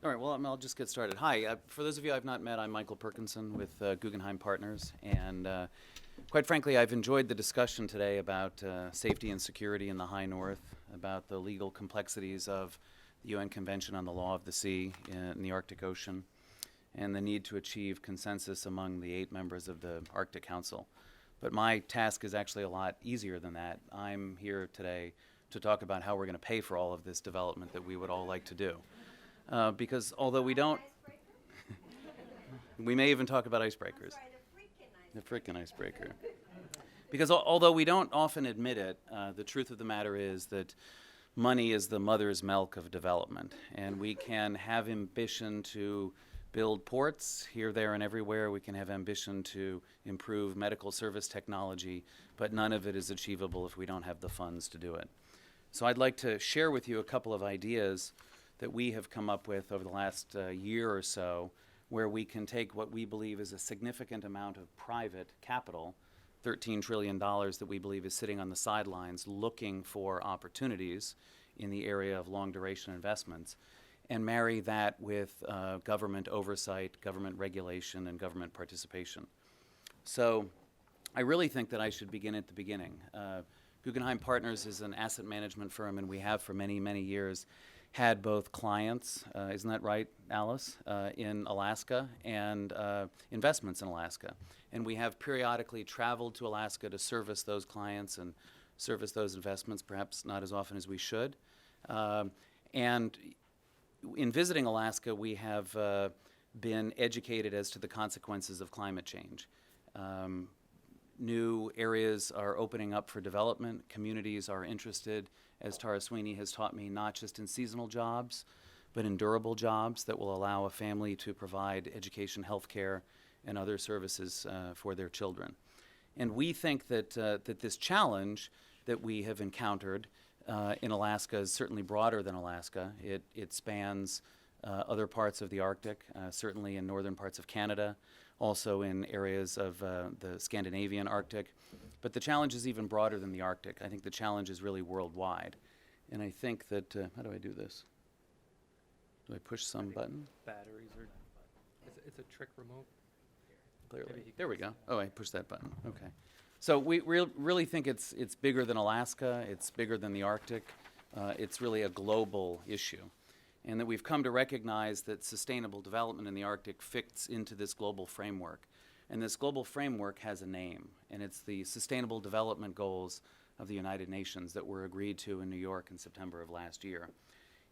All right, well, I'll just get started. Hi, for those of you I've not met, I'm Michael Perkinson with Guggenheim Partners, and quite frankly, I've enjoyed the discussion today about safety and security in the High North, about the legal complexities of the UN Convention on the Law of the Sea in the Arctic Ocean, and the need to achieve consensus among the 8 members of the Arctic Council. But my task is actually a lot easier than that. I'm here today to talk about how we're going to pay for all of this development that we would all like to do. Because although we don't, we may even talk about icebreakers. The frickin' icebreaker. Because although we don't often admit it, the truth of the matter is that money is the mother's milk of development. And we can have ambition to build ports here, there, and everywhere. We can have ambition to improve medical service technology, but none of it is achievable if we don't have the funds to do it. So I'd like to share with you a couple of ideas that we have come up with over the last year or so, where we can take what we believe is a significant amount of private capital, $13 trillion that we believe is sitting on the sidelines looking for opportunities in the area of long duration investments, and marry that with government oversight, government regulation, and government participation. So I really think that I should begin at the beginning. Guggenheim Partners is an asset management firm, and we have for many, many years had both clients, isn't that right, Alice, in Alaska, and investments in Alaska. And we have periodically traveled to Alaska to service those clients and service those investments, perhaps not as often as we should. And in visiting Alaska, we have been educated as to the consequences of climate change. New areas are opening up for development. Communities are interested, as Tara Sweeney has taught me, not just in seasonal jobs, but in durable jobs that will allow a family to provide education, health care, and other services for their children. And we think that, that this challenge that we have encountered in Alaska is certainly broader than Alaska. It spans other parts of the Arctic, certainly in northern parts of Canada, also in areas of the Scandinavian Arctic. But the challenge is even broader than the Arctic. I think the challenge is really worldwide. And I think that, how do I do this? Do I push some button? Batteries are, it's a trick remote. Clearly. There we go. Oh, I pushed that button. Okay. So we really think it's bigger than Alaska. It's bigger than the Arctic. It's really a global issue. And that we've come to recognize that sustainable development in the Arctic fits into this global framework. And this global framework has a name, and it's the Sustainable Development Goals of the United Nations that were agreed to in New York in September of last year.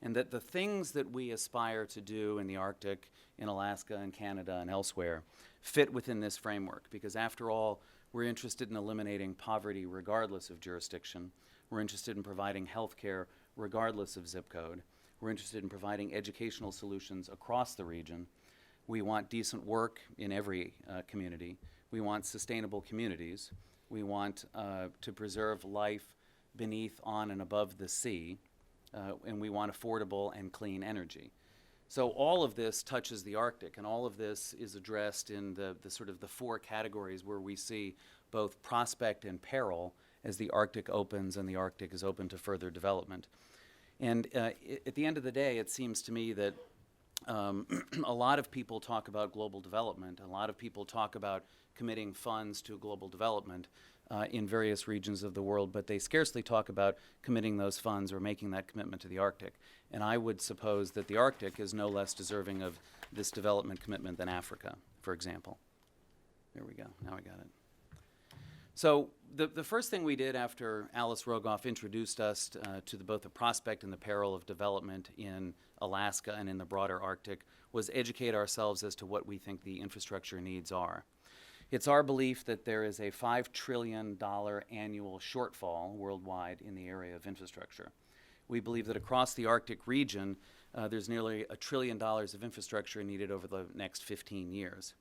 And that the things that we aspire to do in the Arctic, in Alaska and Canada and elsewhere fit within this framework, because after all, we're interested in eliminating poverty regardless of jurisdiction. We're interested in providing health care regardless of zip code. We're interested in providing educational solutions across the region. We want decent work in every community. We want sustainable communities. We want to preserve life beneath, on, and above the sea. And we want affordable and clean energy. So all of this touches the Arctic, and all of this is addressed in the sort of the 4 categories where we see both prospect and peril as the Arctic opens and the Arctic is open to further development. And at the end of the day, it seems to me that a lot of people talk about global development. A lot of people talk about committing funds to global development in various regions of the world, but they scarcely talk about committing those funds or making that commitment to the Arctic. And I would suppose that the Arctic is no less deserving of this development commitment than Africa, for example. There we go. Now I got it. So the first thing we did after Alice Rogoff introduced us to both the prospect and the peril of development in Alaska and in the broader Arctic was educate ourselves as to what we think the infrastructure needs are. It's our belief that there is a $5 trillion annual shortfall worldwide in the area of infrastructure. We believe that across the Arctic region, there's nearly $1 trillion of infrastructure needed over the next 15 years.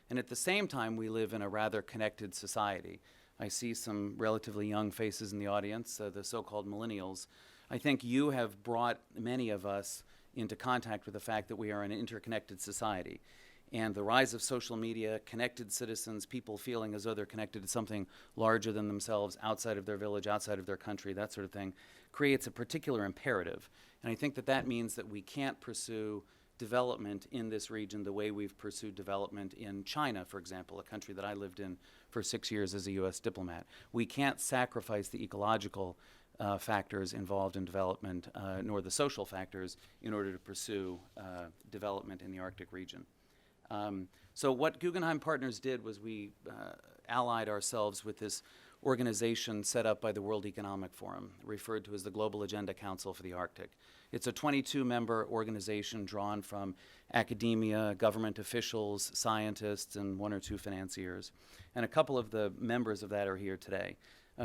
And at the same time, we live in a rather connected society. I see some relatively young faces in the audience, the so-called millennials. I think you have brought many of us into contact with the fact that we are an interconnected society. And the rise of social media, connected citizens, people feeling as though they're connected to something larger than themselves, outside of their village, outside of their country, that sort of thing, creates a particular imperative. And I think that that means that we can't pursue development in this region the way we've pursued development in China, for example, a country that I lived in for 6 years as a U.S. diplomat. We can't sacrifice the ecological factors involved in development, nor the social factors, in order to pursue development in the Arctic region. So what Guggenheim Partners did was we allied ourselves with this organization set up by the World Economic Forum, referred to as the Global Agenda Council for the Arctic. It's a 22-member organization drawn from academia, government officials, scientists, and 1 or 2 financiers. And a couple of the members of that are here today.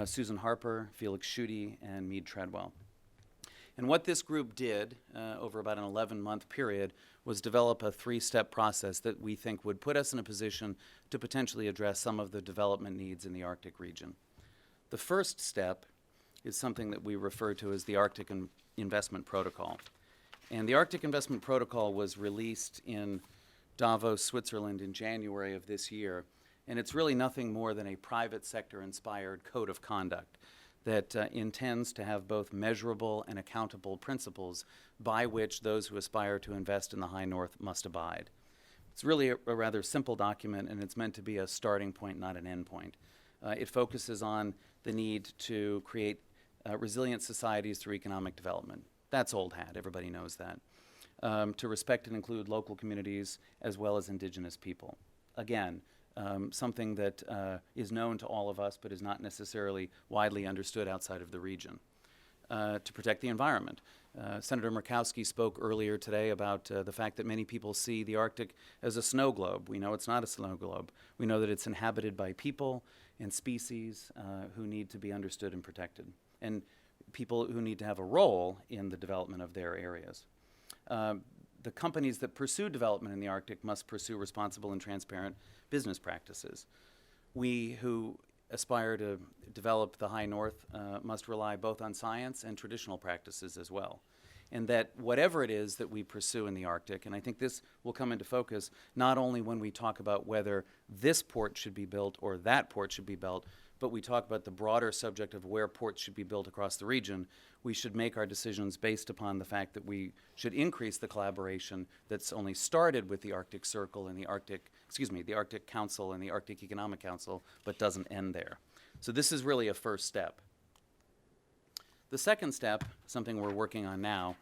Susan Harper, Felix Schutte, and Meade Treadwell. And what this group did over about an 11-month period was develop a 3-step process that we think would put us in a position to potentially address some of the development needs in the Arctic region. The first step is something that we refer to as the Arctic Investment Protocol. And the Arctic Investment Protocol was released in Davos, Switzerland in January of this year. And it's really nothing more than a private sector-inspired code of conduct that intends to have both measurable and accountable principles by which those who aspire to invest in the High North must abide. It's really a rather simple document, and it's meant to be a starting point, not an end point. It focuses on the need to create resilient societies through economic development. That's old hat, everybody knows that. To respect and include local communities as well as indigenous people. Again, something that is known to all of us but is not necessarily widely understood outside of the region. To protect the environment. Senator Murkowski spoke earlier today about the fact that many people see the Arctic as a snow globe. We know it's not a snow globe. We know that it's inhabited by people and species who need to be understood and protected, and people who need to have a role in the development of their areas. The companies that pursue development in the Arctic must pursue responsible and transparent business practices. We who aspire to develop the High North must rely both on science and traditional practices as well. And that whatever it is that we pursue in the Arctic, and I think this will come into focus not only when we talk about whether this port should be built or that port should be built, but we talk about the broader subject of where ports should be built across the region, we should make our decisions based upon the fact that we should increase the collaboration that's only started with the Arctic Circle and the Arctic Council and the Arctic Economic Council, but doesn't end there. So this is really a first step. The second step, something we're working on now,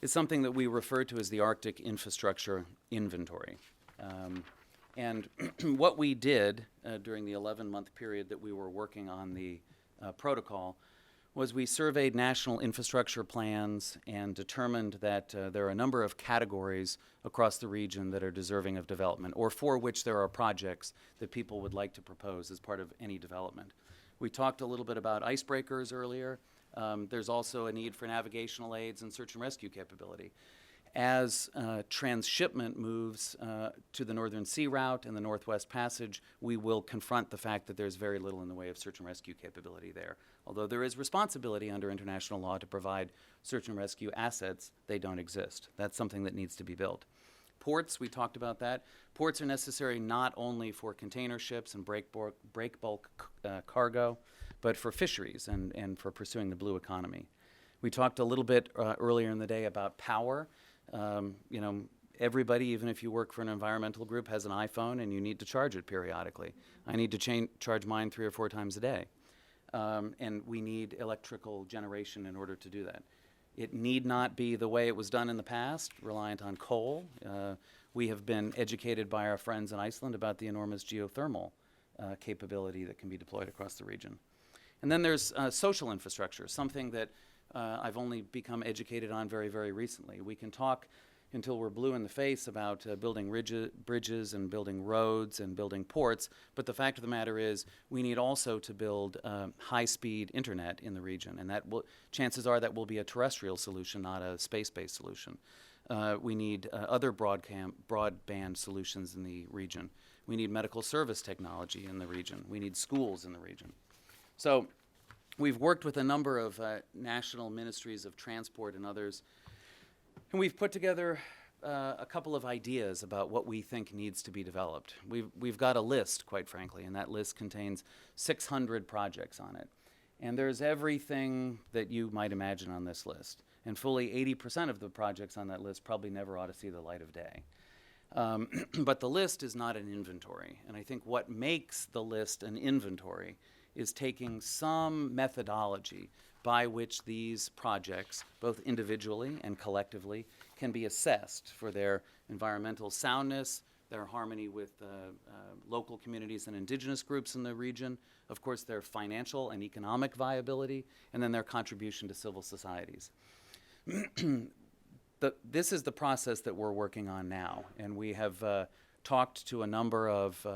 is something that we refer to as the Arctic Infrastructure Inventory. And what we did during the 11-month period that we were working on the protocol was we surveyed national infrastructure plans and determined that there are a number of categories across the region that are deserving of development, or for which there are projects that people would like to propose as part of any development. We talked a little bit about icebreakers earlier. There's also a need for navigational aids and search and rescue capability. As transshipment moves to the Northern Sea Route and the Northwest Passage, we will confront the fact that there's very little in the way of search and rescue capability there. Although there is responsibility under international law to provide search and rescue assets, they don't exist. That's something that needs to be built. Ports, we talked about that. Ports are necessary not only for container ships and break bulk cargo, but for fisheries and for pursuing the blue economy. We talked a little bit earlier in the day about power. Everybody, even if you work for an environmental group, has an iPhone and you need to charge it periodically. I need to charge mine 3 or 4 times a day. And we need electrical generation in order to do that. It need not be the way it was done in the past, reliant on coal. We have been educated by our friends in Iceland about the enormous geothermal capability that can be deployed across the region. And then there's social infrastructure, something that I've only become educated on very, very recently. We can talk until we're blue in the face about building bridges and building roads and building ports, but the fact of the matter is we need also to build high-speed internet in the region, and chances are that will be a terrestrial solution, not a space-based solution. We need other broadband solutions in the region. We need medical service technology in the region. We need schools in the region. So we've worked with a number of national ministries of transport and others, and we've put together a couple of ideas about what we think needs to be developed. We've got a list, quite frankly, and that list contains 600 projects on it. And there's everything that you might imagine on this list. And fully 80% of the projects on that list probably never ought to see the light of day. But the list is not an inventory. And I think what makes the list an inventory is taking some methodology by which these projects, both individually and collectively, can be assessed for their environmental soundness, their harmony with local communities and indigenous groups in the region, of course their financial and economic viability, and then their contribution to civil societies. This is the process that we're working on now, and we have talked to a number of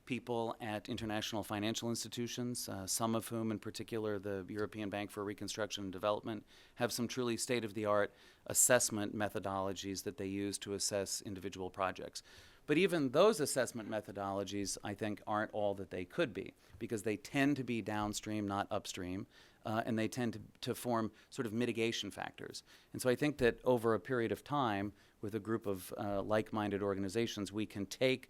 people at international financial institutions, some of whom, in particular the European Bank for Reconstruction and Development, have some truly state-of-the-art assessment methodologies that they use to assess individual projects. But even those assessment methodologies, I think, aren't all that they could be, because they tend to be downstream, not upstream, and they tend to form sort of mitigation factors. And so I think that over a period of time, with a group of like-minded organizations, we can take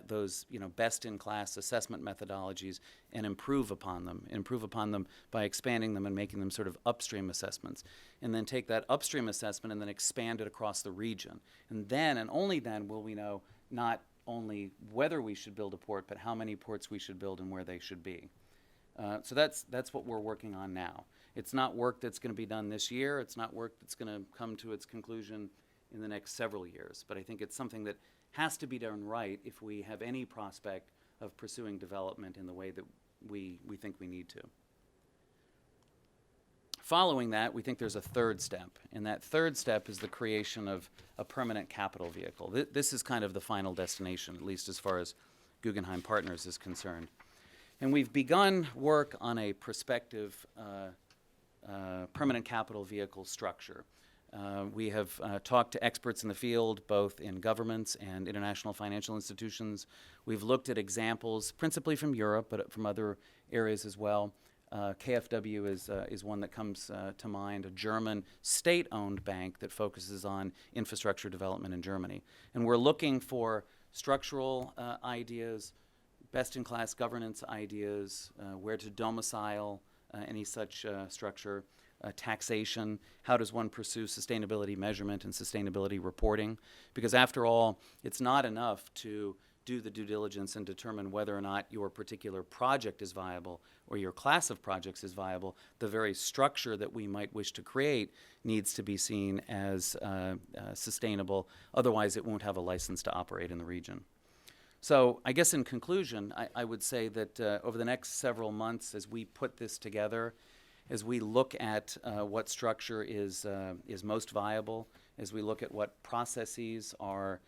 those best-in-class assessment methodologies and improve upon them by expanding them and making them sort of upstream assessments, and then take that upstream assessment and then expand it across the region. And then, and only then, will we know not only whether we should build a port, but how many ports we should build and where they should be. So that's what we're working on now. It's not work that's going to be done this year. It's not work that's going to come to its conclusion in the next several years. But I think it's something that has to be done right if we have any prospect of pursuing development in the way that we think we need to. Following that, we think there's a third step, and that third step is the creation of a permanent capital vehicle. This is kind of the final destination, at least as far as Guggenheim Partners is concerned. And we've begun work on a prospective permanent capital vehicle structure. We have talked to experts in the field, both in governments and international financial institutions. We've looked at examples, principally from Europe, but from other areas as well. KfW is one that comes to mind, a German state-owned bank that focuses on infrastructure development in Germany. And we're looking for structural ideas, best-in-class governance ideas, where to domicile any such structure, taxation, how does one pursue sustainability measurement and sustainability reporting? Because after all, it's not enough to do the due diligence and determine whether or not your particular project is viable or your class of projects is viable. The very structure that we might wish to create needs to be seen as sustainable. Otherwise, it won't have a license to operate in the region. So I guess in conclusion, I would say that over the next several months, as we put this together, as we look at what structure is most viable, as we look at what processes are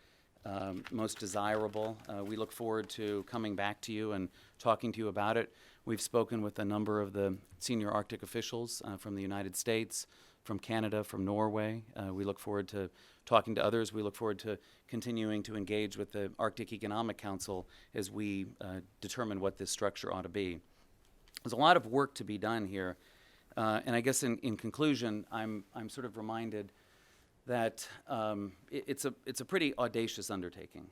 most desirable, we look forward to coming back to you and talking to you about it. We've spoken with a number of the senior Arctic officials from the United States, from Canada, from Norway. We look forward to talking to others. We look forward to continuing to engage with the Arctic Economic Council as we determine what this structure ought to be. There's a lot of work to be done here. And I guess in conclusion, I'm sort of reminded that it's a pretty audacious undertaking.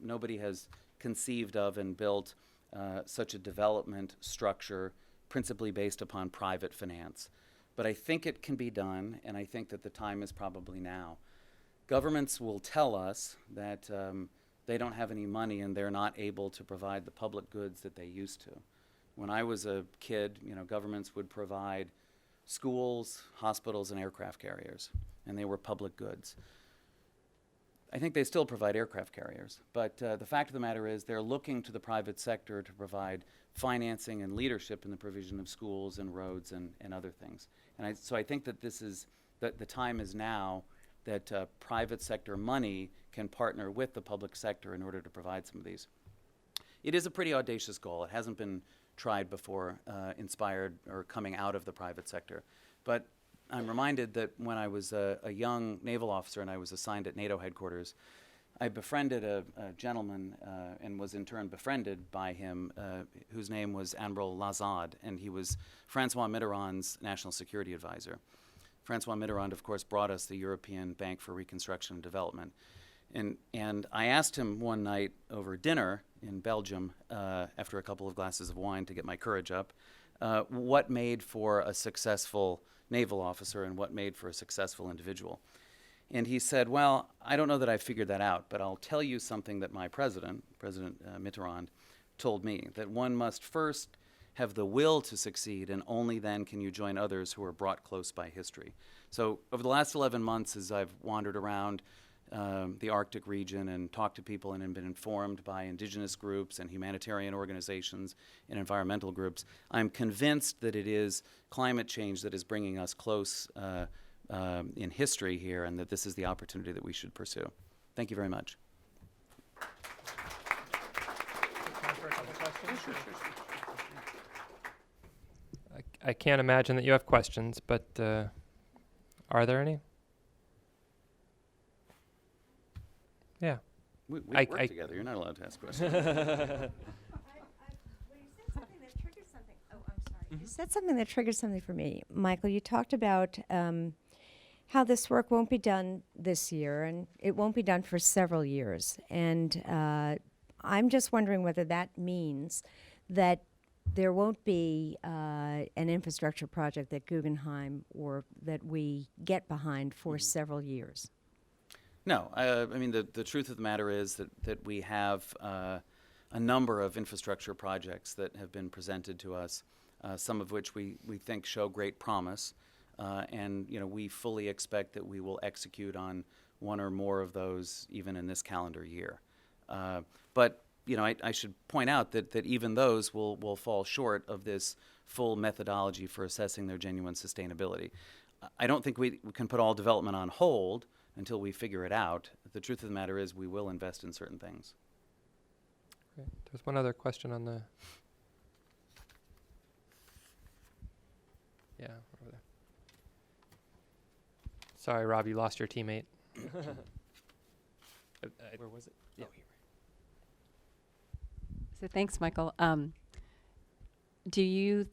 Nobody has conceived of and built such a development structure principally based upon private finance. But I think it can be done, and I think that the time is probably now. Governments will tell us that they don't have any money and they're not able to provide the public goods that they used to. When I was a kid, governments would provide schools, hospitals, and aircraft carriers, and they were public goods. I think they still provide aircraft carriers, but the fact of the matter is they're looking to the private sector to provide financing and leadership in the provision of schools and roads and other things. And so I think that the time is now that private sector money can partner with the public sector in order to provide some of these. It is a pretty audacious goal. It hasn't been tried before, inspired or coming out of the private sector. But I'm reminded that when I was a young naval officer and I was assigned at NATO headquarters, I befriended a gentleman and was in turn befriended by him, whose name was Admiral Lazard, and he was Francois Mitterrand's national security advisor. Francois Mitterrand, of course, brought us the European Bank for Reconstruction and Development. And I asked him one night over dinner in Belgium, after a couple of glasses of wine to get my courage up, what made for a successful naval officer and what made for a successful individual. And he said, well, I don't know that I figured that out, but I'll tell you something that my President Mitterrand, told me, that one must first have the will to succeed, and only then can you join others who are brought close by history. So over the last 11 months, as I've wandered around the Arctic region and talked to people and been informed by indigenous groups and humanitarian organizations and environmental groups, I'm convinced that it is climate change that is bringing us close in history here, and that this is the opportunity that we should pursue. Thank you very much. Time for a couple questions? I can't imagine that you have questions, but are there any? Yeah. We I- work I- together. You're not allowed to ask questions. Well, you said something that triggered something. Oh, I'm sorry. You said something that triggered something for me. Michael, you talked about how this work won't be done this year, and it won't be done for several years. And I'm just wondering whether that means that there won't be an infrastructure project that Guggenheim or that we get behind for several years. No, I mean, the truth of the matter is that we have a number of infrastructure projects that have been presented to us, some of which we think show great promise, and we fully expect that we will execute on one or more of those even in this calendar year. But I should point out that even those will fall short of this full methodology for assessing their genuine sustainability. I don't think we can put all development on hold until we figure it out. The truth of the matter is we will invest in certain things. Great. There's one other question on the... Yeah, over there. Sorry, Rob, you lost your teammate. Where was it? Yeah. So thanks, Michael. Do you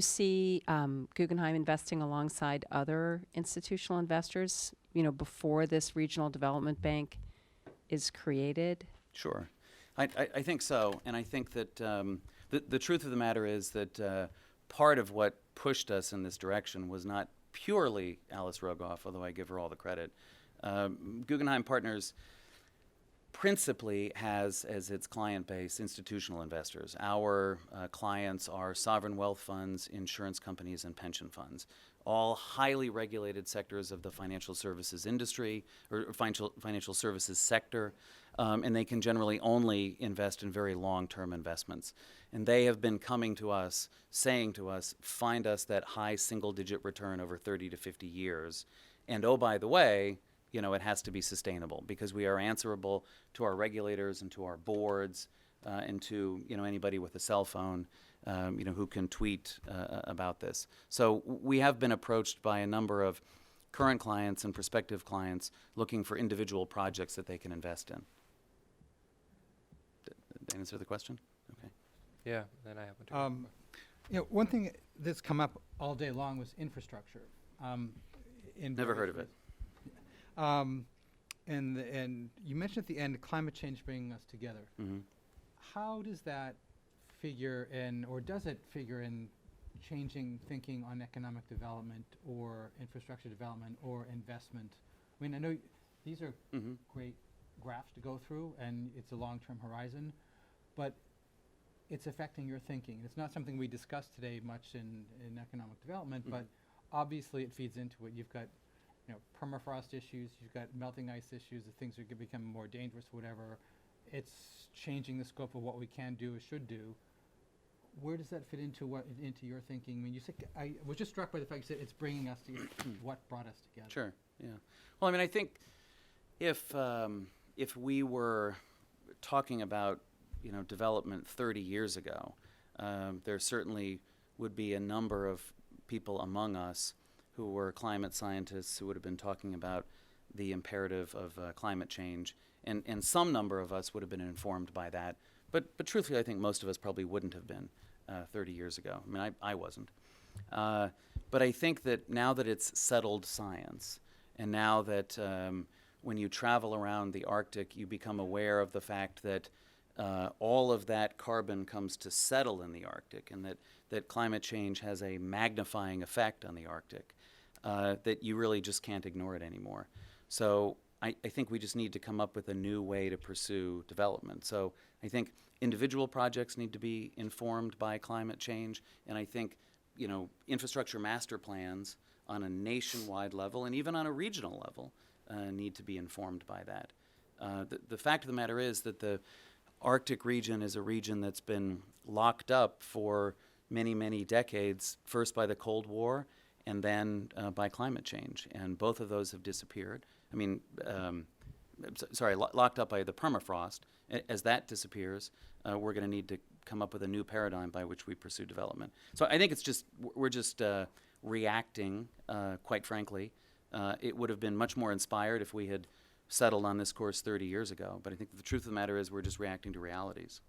see Guggenheim investing alongside other institutional investors, before this regional development bank is created? Sure. I think so. And I think that the truth of the matter is that part of what pushed us in this direction was not purely Alice Rogoff, although I give her all the credit. Guggenheim Partners principally has as its client base institutional investors. Our clients are sovereign wealth funds, insurance companies, and pension funds, all highly regulated sectors of the financial services industry or financial services sector, and they can generally only invest in very long-term investments. And they have been coming to us, saying to us, find us that high single-digit return over 30 to 50 years. And oh, by the way, it has to be sustainable because we are answerable to our regulators and to our boards and to anybody with a cell phone who can tweet about this. So we have been approached by a number of current clients and prospective clients looking for individual projects that they can invest in. Did I answer the question? Okay. Yeah, then I have one too. One thing that's come up all day long was infrastructure. Never heard of it. And you mentioned at the end climate change bringing us together. Mm-hmm. How does that figure in, or does it figure in changing thinking on economic development or infrastructure development or investment? I mean, I know these are great graphs to go through, and it's a long-term horizon, but it's affecting your thinking. It's not something we discussed today much in economic development, but obviously it feeds into it. You've got permafrost issues, you've got melting ice issues, the things are going to become more dangerous, whatever. It's changing the scope of what we can do or should do. Where does that fit into your thinking? I mean, you said, I was just struck by the fact you said it's bringing us together. What brought us together? Sure, yeah. Well, I mean, I think if we were talking about, development 30 years ago, there certainly would be a number of people among us who were climate scientists who would have been talking about the imperative of climate change, and some number of us would have been informed by that. But truthfully, I think most of us probably wouldn't have been 30 years ago. I mean, I wasn't. But I think that now that it's settled science, and now that when you travel around the Arctic, you become aware of the fact that all of that carbon comes to settle in the Arctic, and that climate change has a magnifying effect on the Arctic, that you really just can't ignore it anymore. So I think we just need to come up with a new way to pursue development. So I think individual projects need to be informed by climate change, and I think, you know, infrastructure master plans on a nationwide level and even on a regional level need to be informed by that. The fact of the matter is that the Arctic region is a region that's been locked up for many, many decades, first by the Cold War and then by climate change. And both of those have disappeared. I mean, locked up by the permafrost. As that disappears, we're going to need to come up with a new paradigm by which we pursue development. So I think it's just, we're just reacting, quite frankly. It would have been much more inspired if we had settled on this course 30 years ago. But I think the truth of the matter is we're just reacting to realities.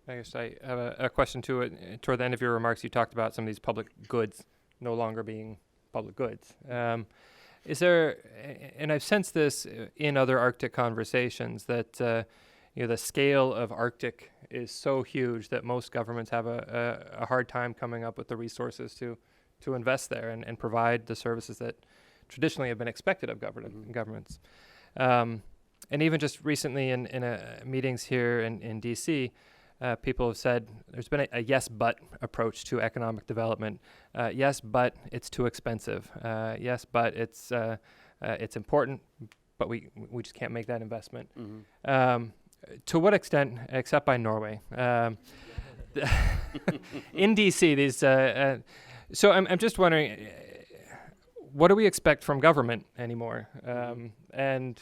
I guess I have a question too. Toward the end of your remarks, you talked about some of these public goods no longer being public goods. Is there, and I've sensed this in other Arctic conversations, that you know, the scale of Arctic is so huge that most governments have a hard time coming up with the resources to invest there and provide the services that traditionally have been expected of governments. And even just recently in meetings here in DC, people have said there's been a yes but approach to economic development. Yes, but it's too expensive. Yes, but it's important, but we just can't make that investment. To what extent, except by Norway, in DC, these. So I'm just wondering, what do we expect from government anymore? And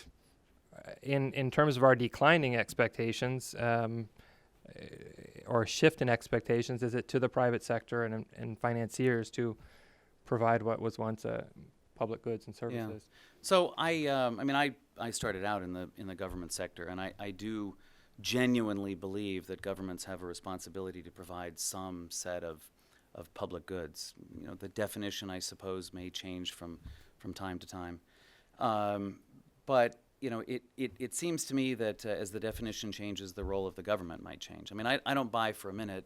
in terms of our declining expectations, or shift in expectations, is it to the private sector and financiers to provide what was once public goods and services? Yeah. So I started out in the government sector, and I do genuinely believe that governments have a responsibility to provide some set of public goods. You know, the definition, I suppose, may change from time to time, but you know, it seems to me that as the definition changes, the role of the government might change. I mean, I don't buy for a minute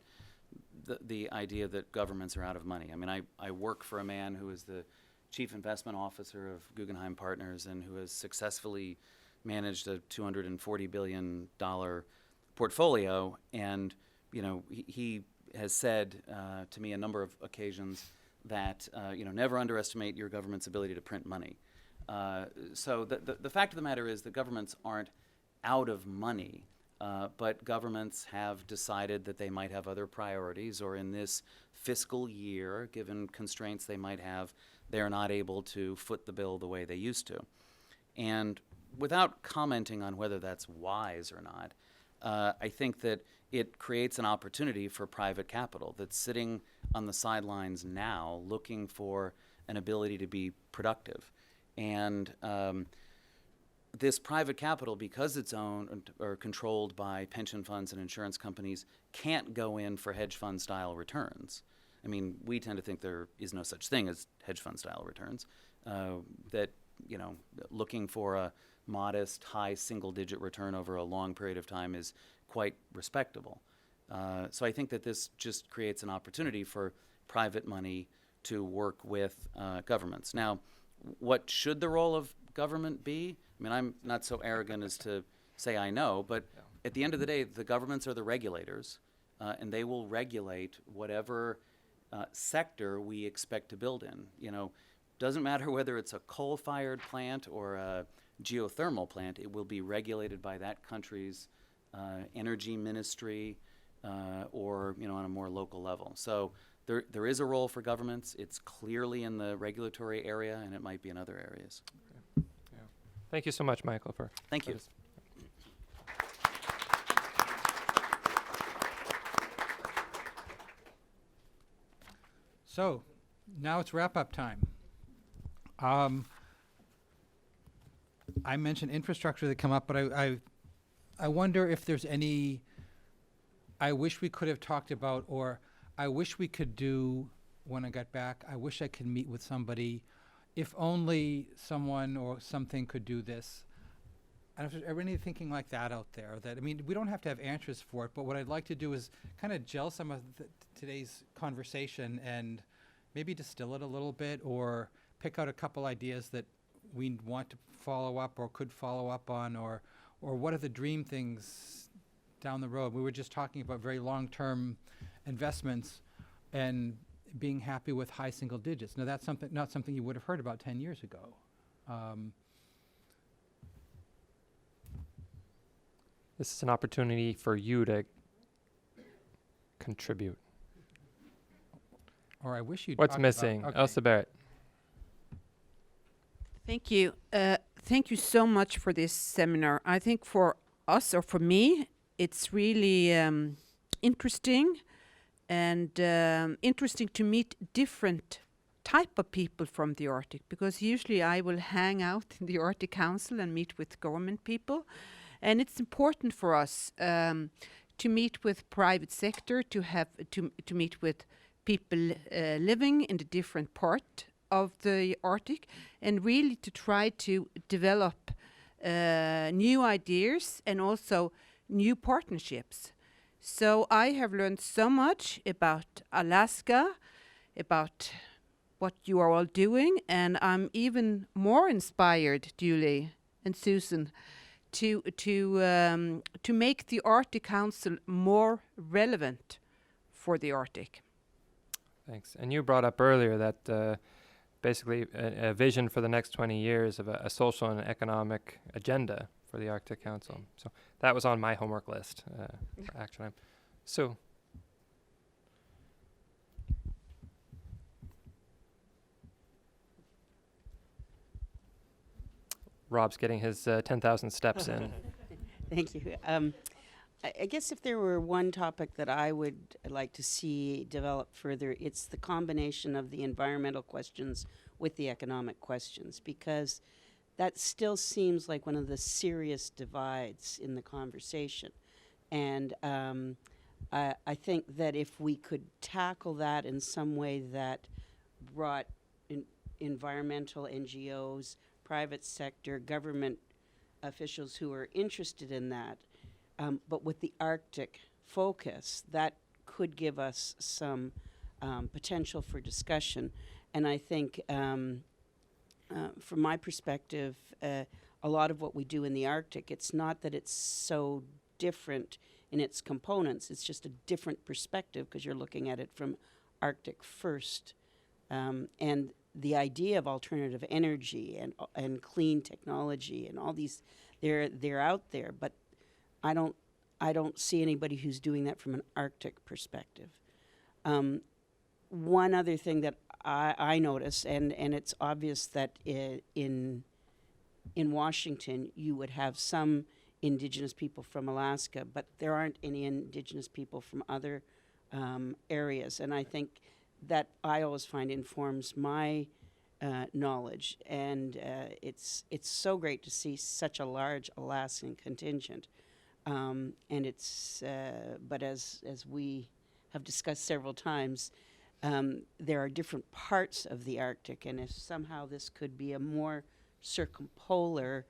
the idea that governments are out of money. I mean, I work for a man who is the chief investment officer of Guggenheim Partners and who has successfully managed a $240 billion portfolio. And, you know, he has said to me a number of occasions that, you know, never underestimate your government's ability to print money. So the fact of the matter is that governments aren't out of money, but governments have decided that they might have other priorities, or in this fiscal year, given constraints they might have, they're not able to foot the bill the way they used to. And without commenting on whether that's wise or not, I think that it creates an opportunity for private capital that's sitting on the sidelines now looking for an ability to be productive. And this private capital, because it's owned or controlled by pension funds and insurance companies, can't go in for hedge fund style returns. I mean, we tend to think there is no such thing as hedge fund style returns, that, you know, looking for a modest, high single-digit return over a long period of time is quite respectable. So I think that this just creates an opportunity for private money to work with governments. Now, what should the role of government be? I mean, I'm not so arrogant as to say I know, but at the end of the day, the governments are the regulators, and they will regulate whatever sector we expect to build in. You know, doesn't matter whether it's a coal-fired plant or a geothermal plant, it will be regulated by that country's energy ministry, or, you know, on a more local level. So there is a role for governments. It's clearly in the regulatory area, and it might be in other areas. Yeah. Thank you so much, Michael, for Thank you. this. So, now it's wrap-up time. I mentioned infrastructure that come up, but I wonder if there's any I wish we could have talked about, or I wish we could do when I got back. I wish I could meet with somebody. If only someone or something could do this. I don't know if there's ever any thinking like that out there. That, I mean, we don't have to have answers for it, but what I'd like to do is kind of gel some of today's conversation and maybe distill it a little bit, or pick out a couple ideas that we want to follow up or could follow up on, or what are the dream things down the road. We were just talking about very long-term investments and being happy with high single digits. Now that's not something you would have heard about 10 years ago. This is an opportunity for you to contribute. Or I wish you'd What's talk missing? about, Elsa Baird. Thank you. Thank you so much for this seminar. I think for us, or for me, it's really interesting, and interesting to meet different type of people from the Arctic, because usually I will hang out in the Arctic Council and meet with government people, and it's important for us to meet with private sector, to have to meet with people living in the different part of the Arctic, and really to try to develop new ideas and also new partnerships. So I have learned so much about Alaska, about what you are all doing, and I'm even more inspired, Julie and Susan, to make the Arctic Council more relevant for the Arctic. Thanks. And you brought up earlier that basically a vision for the next 20 years of a social and economic agenda for the Arctic Council. So that was on my homework list for action item. So, Rob's getting his 10,000 steps in. Thank you. I guess if there were one topic that I would like to see develop further, it's the combination of the environmental questions with the economic questions, because that still seems like one of the serious divides in the conversation. And I think that if we could tackle that in some way that brought environmental NGOs, private sector, government officials who are interested in that, but with the Arctic focus, that could give us some potential for discussion. And I think, from my perspective, a lot of what we do in the Arctic, it's not that it's so different in its components, it's just a different perspective because you're looking at it from Arctic first. And the idea of alternative energy and clean technology and all these, they're out there, but I don't see anybody who's doing that from an Arctic perspective. One other thing that I notice, and it's obvious that in Washington you would have some Indigenous people from Alaska, but there aren't any Indigenous people from other areas, and I think that I always find informs my knowledge, and it's so great to see such a large Alaskan contingent. And it's, but as we have discussed several times, there are different parts of the Arctic, and if somehow this could be a more circumpolar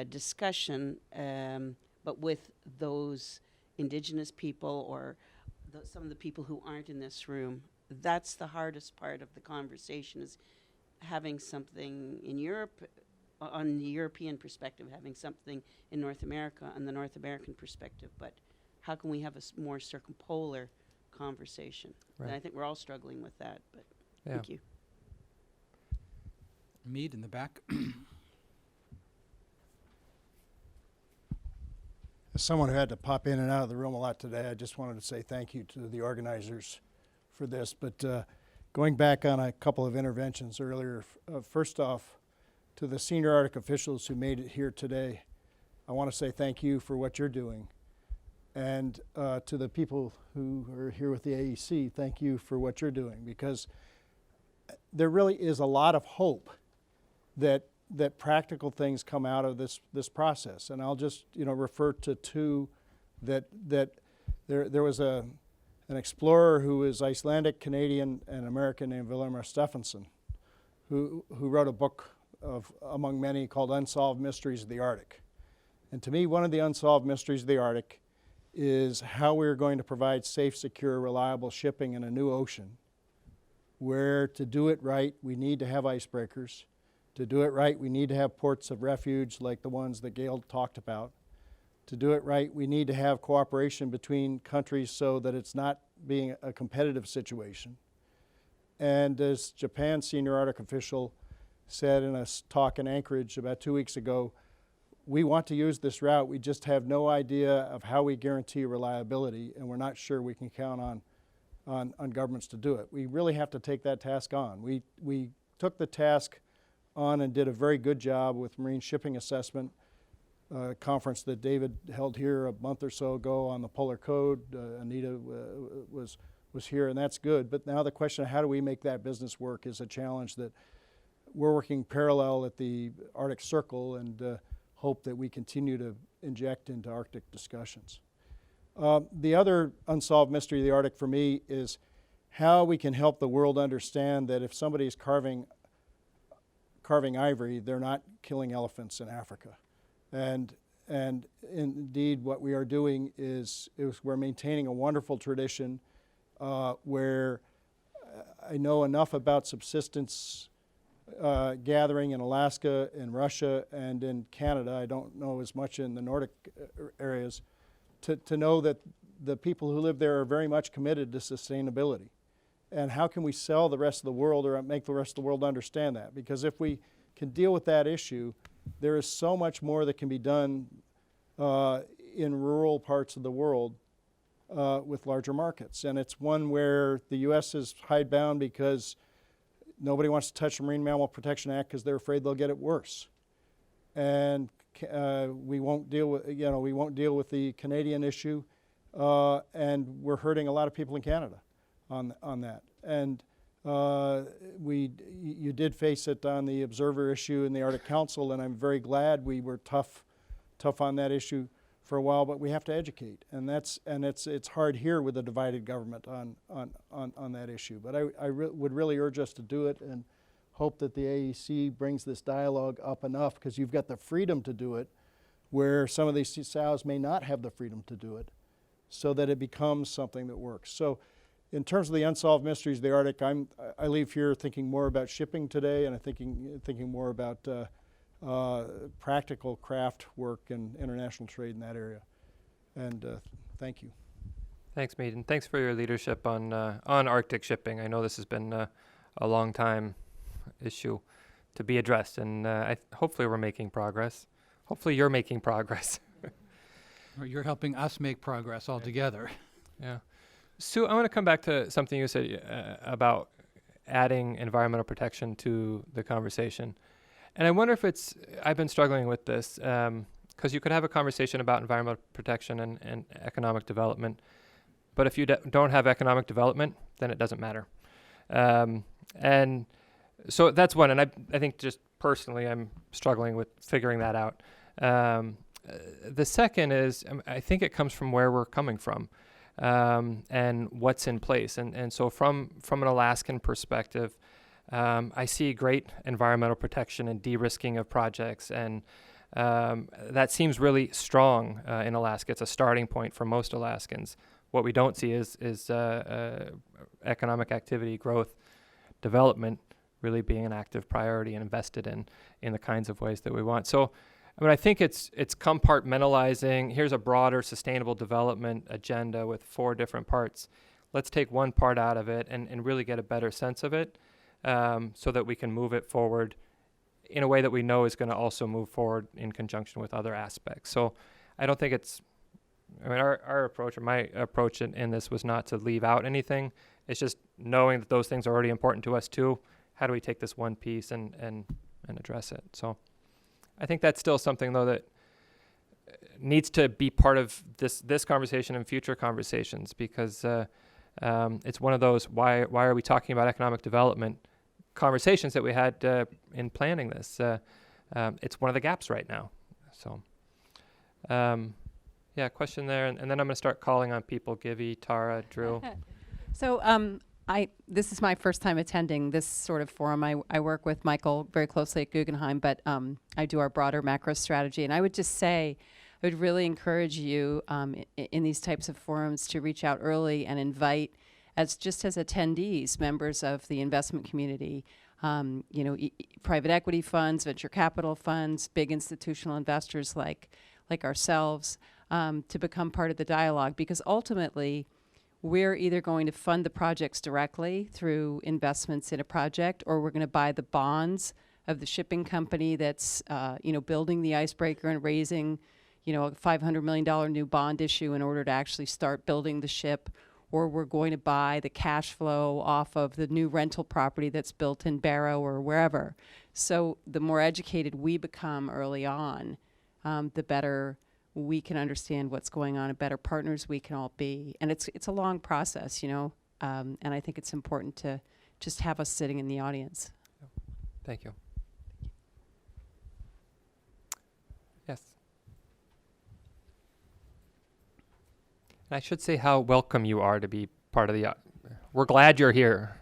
discussion, but with those Indigenous people or some of the people who aren't in this room, that's the hardest part of the conversation, is having something in Europe, on the European perspective, having something in North America on the North American perspective, but how can we have a more circumpolar conversation? Right. And I think we're all struggling with that, but Yeah. thank you. Mead in the back. As someone who had to pop in and out of the room a lot today, I just wanted to say thank you to the organizers for this. But going back on a couple of interventions earlier, first off, to the senior Arctic officials who made it here today, I want to say thank you for what you're doing. And to the people who are here with the AEC, thank you for what you're doing, because there really is a lot of hope that practical things come out of this process. And I'll just refer to two that there was an explorer who is Icelandic, Canadian, and American named Vilhelmur Stephenson, who wrote a book of among many called Unsolved Mysteries of the Arctic. And to me, one of the unsolved mysteries of the Arctic is how we're going to provide safe, secure, reliable shipping in a new ocean, where to do it right, we need to have icebreakers. To do it right, we need to have ports of refuge like the ones that Gail talked about. To do it right, we need to have cooperation between countries so that it's not being a competitive situation. And as Japan's senior Arctic official said in a talk in Anchorage about 2 weeks ago, we want to use this route, we just have no idea of how we guarantee reliability, and we're not sure we can count on governments to do it. We really have to take that task on. We took the task on and did a very good job with Marine Shipping Assessment conference that David held here a month or so ago on the Polar Code. Anita was here, and that's good. But now the question of how do we make that business work is a challenge that we're working parallel at the Arctic Circle, and hope that we continue to inject into Arctic discussions. The other unsolved mystery of the Arctic for me is how we can help the world understand that if somebody is carving ivory, they're not killing elephants in Africa. And indeed, what we are doing is we're maintaining a wonderful tradition where I know enough about subsistence gathering in Alaska, in Russia, and in Canada. I don't know as much in the Nordic areas to know that the people who live there are very much committed to sustainability. And how can we sell the rest of the world or make the rest of the world understand that? Because if we can deal with that issue, there is so much more that can be done in rural parts of the world with larger markets. And it's one where the U.S. is hidebound because nobody wants to touch the Marine Mammal Protection Act because they're afraid they'll get it worse. And we won't deal with the Canadian issue, and we're hurting a lot of people in Canada on that. And you did face it on the observer issue in the Arctic Council, and I'm very glad we were tough on that issue for a while. But we have to educate, and it's hard here with a divided government on that issue. But I would really urge us to do it, and hope that the AEC brings this dialogue up enough, because you've got the freedom to do it where some of these sows may not have the freedom to do it, so that it becomes something that works. So in terms of the unsolved mysteries of the Arctic, I leave here thinking more about shipping today, and I'm thinking more about practical craft work and international trade in that area. And thank you. Thanks, Mead, and thanks for your leadership on Arctic shipping. I know this has been a long time issue to be addressed, and hopefully we're making progress. Hopefully you're making progress. Or you're helping us make progress all together. Yeah. Sue, I want to come back to something you said about adding environmental protection to the conversation. And I wonder if I've been struggling with this, because you could have a conversation about environmental protection and economic development, but if you don't have economic development, then it doesn't matter. And so that's one, and I think just personally I'm struggling with figuring that out. The second is, I think it comes from where we're coming from, and what's in place. And so from an Alaskan perspective, I see great environmental protection and de-risking of projects, and that seems really strong in Alaska. It's a starting point for most Alaskans. What we don't see is economic activity, growth, development really being an active priority and invested in the kinds of ways that we want. So, I think it's compartmentalizing. Here's a broader sustainable development agenda with 4 different parts. Let's take one part out of it and really get a better sense of it, so that we can move it forward in a way that we know is going to also move forward in conjunction with other aspects. So I don't think our approach, or my approach in this, was not to leave out anything. It's just knowing that those things are already important to us too. How do we take this one piece and address it? So I think that's still something, though, that needs to be part of this conversation and future conversations, because it's one of those why are we talking about economic development conversations that we had in planning this. It's one of the gaps right now. So yeah, question there, and then I'm going to start calling on people. Givy, Tara, Drew. So this is my first time attending this sort of forum. I work with Michael very closely at Guggenheim, but I do our broader macro strategy. And I would just say, I would really encourage you in these types of forums to reach out early and invite, as attendees, members of the investment community, private equity funds, venture capital funds, big institutional investors like ourselves, to become part of the dialogue, because ultimately we're either going to fund the projects directly through investments in a project, or we're going to buy the bonds of the shipping company that's building the icebreaker and raising a $500 million new bond issue in order to actually start building the ship, or we're going to buy the cash flow off of the new rental property that's built in Barrow or wherever. So the more educated we become early on, the better we can understand what's going on, and better partners we can all be. And it's a long process, and I think it's important to just have us sitting in the audience. Thank you. Yes. And I should say how welcome you are to be part of the. We're glad you're here.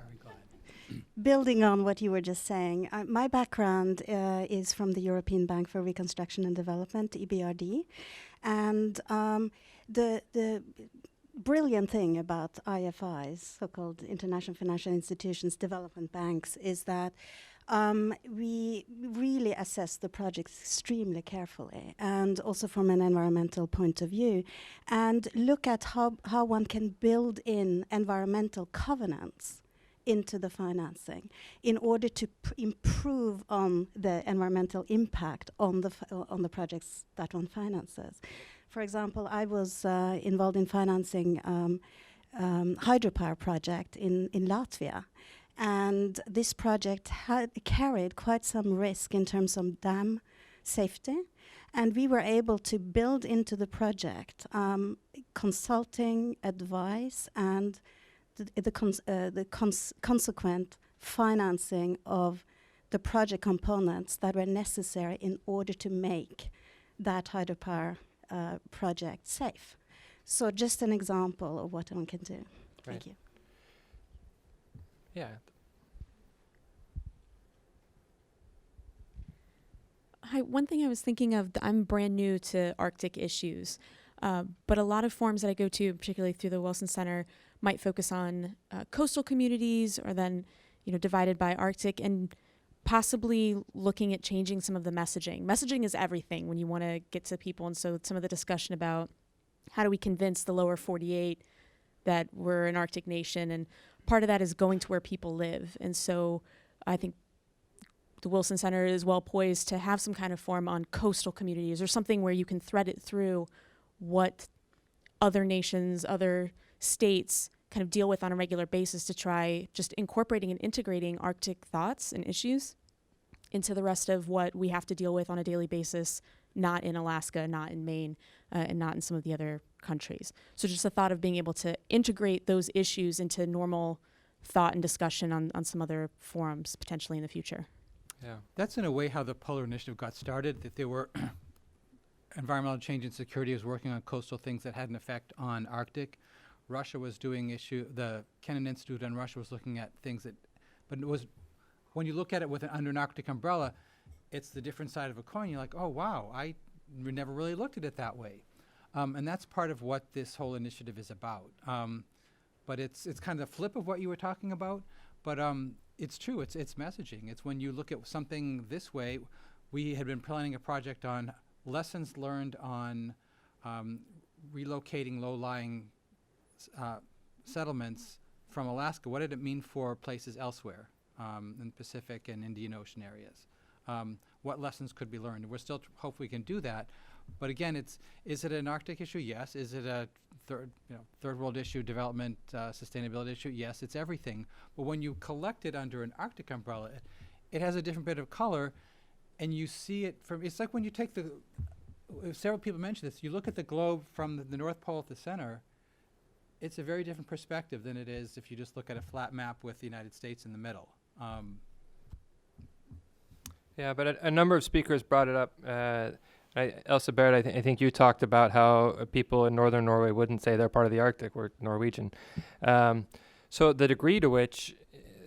Building on what you were just saying, my background is from the European Bank for Reconstruction and Development, EBRD, and the brilliant thing about IFIs, so-called International Financial Institutions Development Banks, is that we really assess the projects extremely carefully, and also from an environmental point of view, and look at how one can build in environmental covenants into the financing in order to improve on the environmental impact on the projects that one finances. For example, I was involved in financing hydropower project in Latvia. And this project had carried quite some risk in terms of dam safety. And we were able to build into the project consulting, advice, and the consequent financing of the project components that were necessary in order to make that hydropower project safe. So just an example of what one can do. Thank you. Yeah. Hi, one thing I was thinking of, I'm brand new to Arctic issues, but a lot of forums that I go to, particularly through the Wilson Center, might focus on coastal communities, or then, divided by Arctic, and possibly looking at changing some of the messaging. Messaging is everything when you want to get to people, and so some of the discussion about how do we convince the lower 48 that we're an Arctic nation, and part of that is going to where people live. And so I think the Wilson Center is well poised to have some kind of forum on coastal communities, or something where you can thread it through what other nations, other states kind of deal with on a regular basis, to try just incorporating and integrating Arctic thoughts and issues into the rest of what we have to deal with on a daily basis, not in Alaska, not in Maine, and not in some of the other countries. So just the thought of being able to integrate those issues into normal thought and discussion on some other forums potentially in the future. Yeah, that's in a way how the Polar Initiative got started, that there were environmental change and security was working on coastal things that had an effect on Arctic. Russia was doing the Kennan Institute in Russia was looking at things that, but it was, when you look at it under an Arctic umbrella, it's the different side of a coin. You're like, oh wow, I never really looked at it that way. And that's part of what this whole initiative is about. But it's kind of the flip of what you were talking about, but it's true, it's messaging. It's when you look at something this way. We had been planning a project on lessons learned on relocating low-lying settlements from Alaska. What did it mean for places elsewhere in the Pacific and Indian Ocean areas? What lessons could be learned? We're still hope we can do that. But again, is it an Arctic issue? Yes. Is it a third world issue, development, sustainability issue? Yes, it's everything. But when you collect it under an Arctic umbrella, it has a different bit of color, and you see it from, it's like when you take several people mentioned this, you look at the globe from the North Pole at the center, it's a very different perspective than it is if you just look at a flat map with the United States in the middle. Yeah, but a number of speakers brought it up. Elsa Baird, I think you talked about how people in northern Norway wouldn't say they're part of the Arctic. We're Norwegian. So the degree to which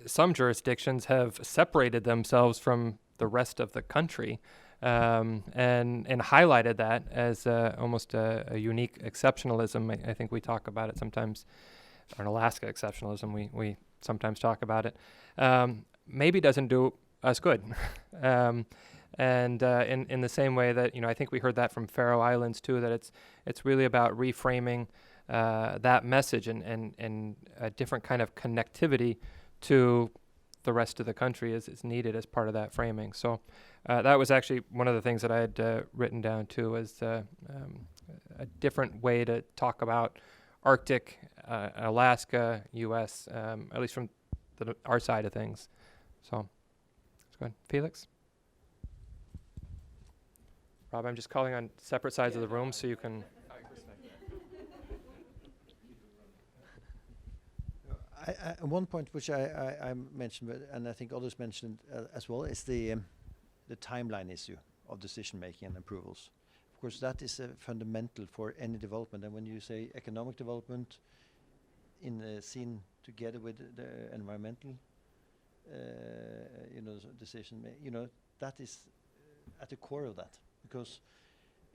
some jurisdictions have separated themselves from the rest of the country, and highlighted that as almost a unique exceptionalism. I think we talk about it sometimes, or an Alaska exceptionalism. We sometimes talk about it. Maybe doesn't do us good. And in the same way that, I think we heard that from Faroe Islands too, that it's really about reframing that message and a different kind of connectivity to the rest of the country is needed as part of that framing. So that was actually one of the things that I had written down too, was a different way to talk about Arctic, Alaska, U.S., at least from our side of things. So let's go ahead. Felix? Rob, I'm just calling on separate sides of the room so you can... One point which I mentioned, and I think others mentioned as well, is the timeline issue of decision making and approvals. Of course, that is fundamental for any development. And when you say economic development seen together with the environmental, decision making, that is at the core of that, because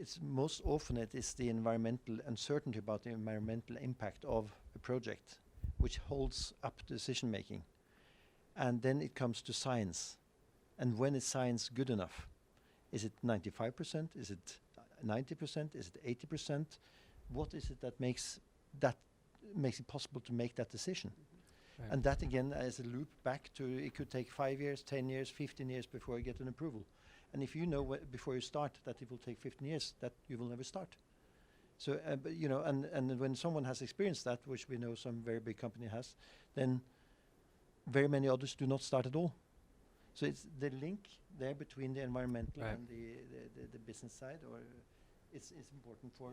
it's most often it is the environmental uncertainty about the environmental impact of a project which holds up decision making. And then it comes to science. And when is science good enough? Is it 95%? Is it 90%? Is it 80%? What is it that makes it possible to make that decision? Right. And that again is a loop back to, it could take 5 years, 10 years, 15 years before you get an approval. And if you know before you start that it will take 15 years, that you will never start. So, but, and when someone has experienced that, which we know some very big company has, then very many others do not start at all. So it's the link there between the environmental Right. and the business side, or it's important for,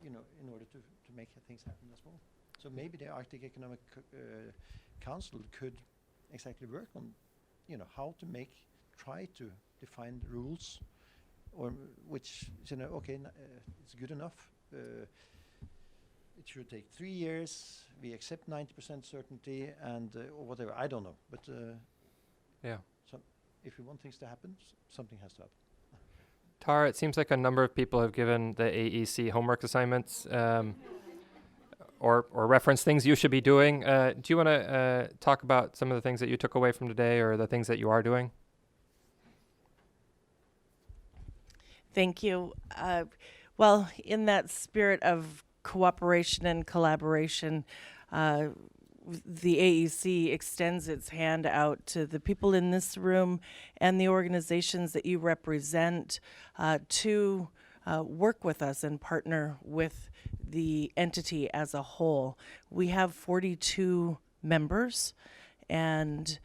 in order to make things happen as well. So maybe the Arctic Economic Council could exactly work on, how to try to define rules, or which, it's good enough. It should take 3 years. We accept 90% certainty, and or whatever. I don't know, but Yeah. so if you want things to happen, something has to happen. Tara, it seems like a number of people have given the AEC homework assignments or reference things you should be doing. Do you want to talk about some of the things that you took away from today, or the things that you are doing? Thank you. Well, in that spirit of cooperation and collaboration, the AEC extends its hand out to the people in this room and the organizations that you represent to work with us and partner with the entity as a whole. We have 42 members, and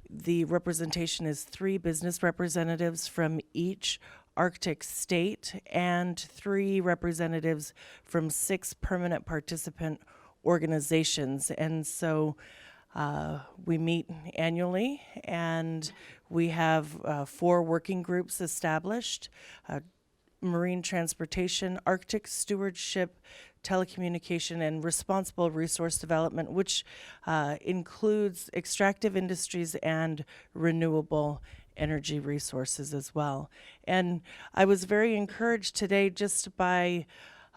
the representation is 3 business representatives from each Arctic state and 3 representatives from 6 permanent participant organizations. And so we meet annually, and we have 4 working groups established: marine transportation, Arctic stewardship, telecommunication, and responsible resource development, which includes extractive industries and renewable energy resources as well. And I was very encouraged today just by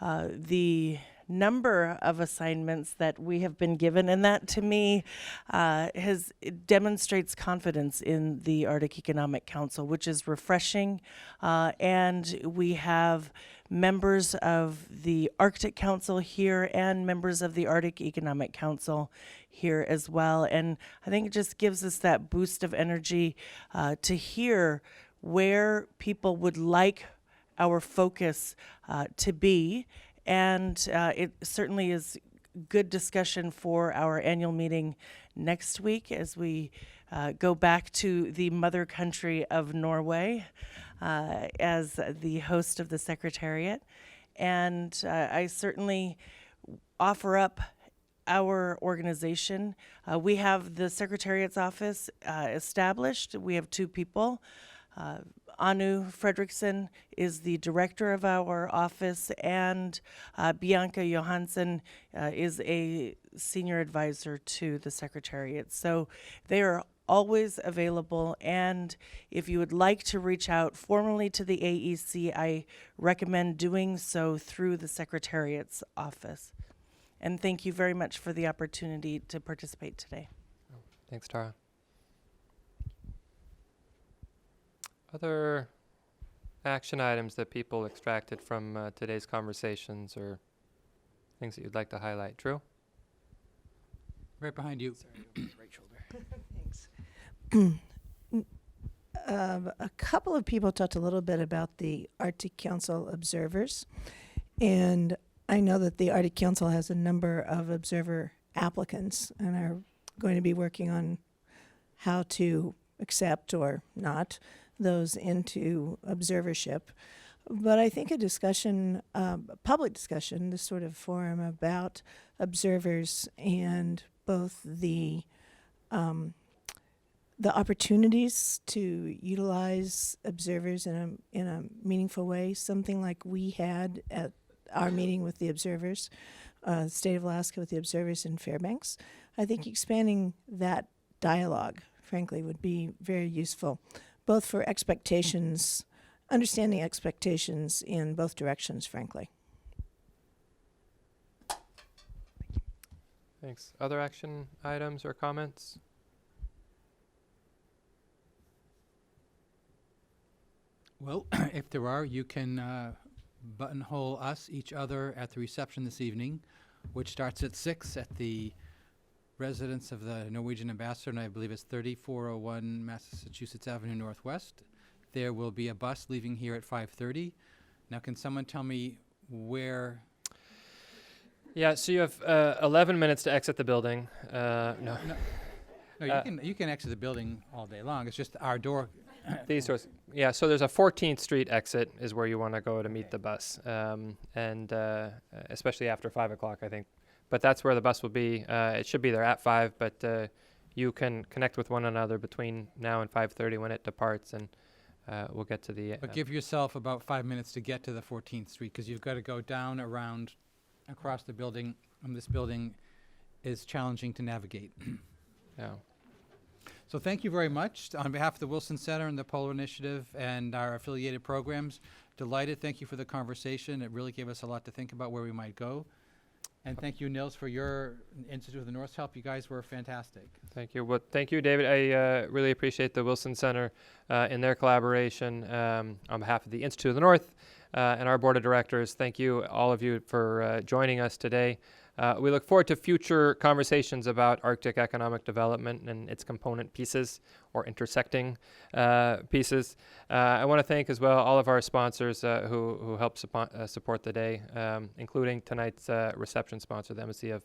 the number of assignments that we have been given, and that to me it demonstrates confidence in the Arctic Economic Council, which is refreshing. And we have members of the Arctic Council here and members of the Arctic Economic Council here as well. And I think it just gives us that boost of energy to hear where people would like our focus to be. And it certainly is good discussion for our annual meeting next week as we go back to the mother country of Norway as the host of the Secretariat. And I certainly offer up our organization. We have the Secretariat's office established. We have 2 people. Anu Fredriksson is the director of our office, and Bianca Johansson is a senior advisor to the Secretariat. So they are always available. And if you would like to reach out formally to the AEC, I recommend doing so through the Secretariat's office. And thank you very much for the opportunity to participate today. Thanks, Tara. Other action items that people extracted from today's conversations, or things that you'd like to highlight? Drew? Right behind you. Thanks. A couple of people talked a little bit about the Arctic Council observers, and I know that the Arctic Council has a number of observer applicants and are going to be working on how to accept or not those into observership. But I think a discussion, public discussion, this sort of forum about observers and both the opportunities to utilize observers in a meaningful way, something like we had at our meeting with the observers, State of Alaska with the observers in Fairbanks. I think expanding that dialogue, frankly, would be very useful, both for expectations, understanding expectations in both directions, frankly. Thanks. Other action items or comments? Well, if there are, you can buttonhole us, each other, at the reception this evening, which starts at 6 at the residence of the Norwegian ambassador, and I believe it's 3401 Massachusetts Avenue Northwest. There will be a bus leaving here at 5:30. Now, can someone tell me where? Yeah, so you have 11 minutes to exit the building. No. No, you can exit the building all day long. It's just our door. These doors. Yeah, so there's a 14th Street exit is where you want to go to meet the bus, and especially after 5 o'clock, I think. But that's where the bus will be. It should be there at 5, but you can connect with one another between now and 5:30 when it departs, and we'll get to the... But give yourself about 5 minutes to get to the 14th Street, because you've got to go down, around, across the building, and this building is challenging to navigate. Yeah. So thank you very much. On behalf of the Wilson Center and the Polar Initiative and our affiliated programs, delighted. Thank you for the conversation. It really gave us a lot to think about where we might go. And thank you, Nils, for your Institute of the North's help. You guys were fantastic. Thank you. Well, thank you, David. I really appreciate the Wilson Center in their collaboration on behalf of the Institute of the North and our board of directors. Thank you, all of you, for joining us today. We look forward to future conversations about Arctic economic development and its component pieces or intersecting pieces. I want to thank as well all of our sponsors who helped support the day, including tonight's reception sponsor, the Embassy of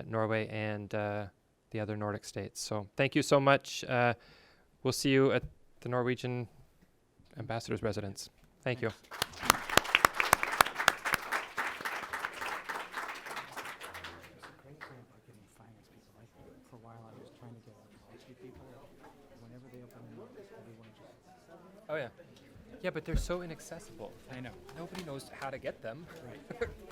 Norway and the other Nordic states. So thank you so much. We'll see you at the Norwegian Ambassador's residence. Thank you. Oh, yeah. Yeah, but they're so inaccessible. I know. Nobody knows how to get them. Right.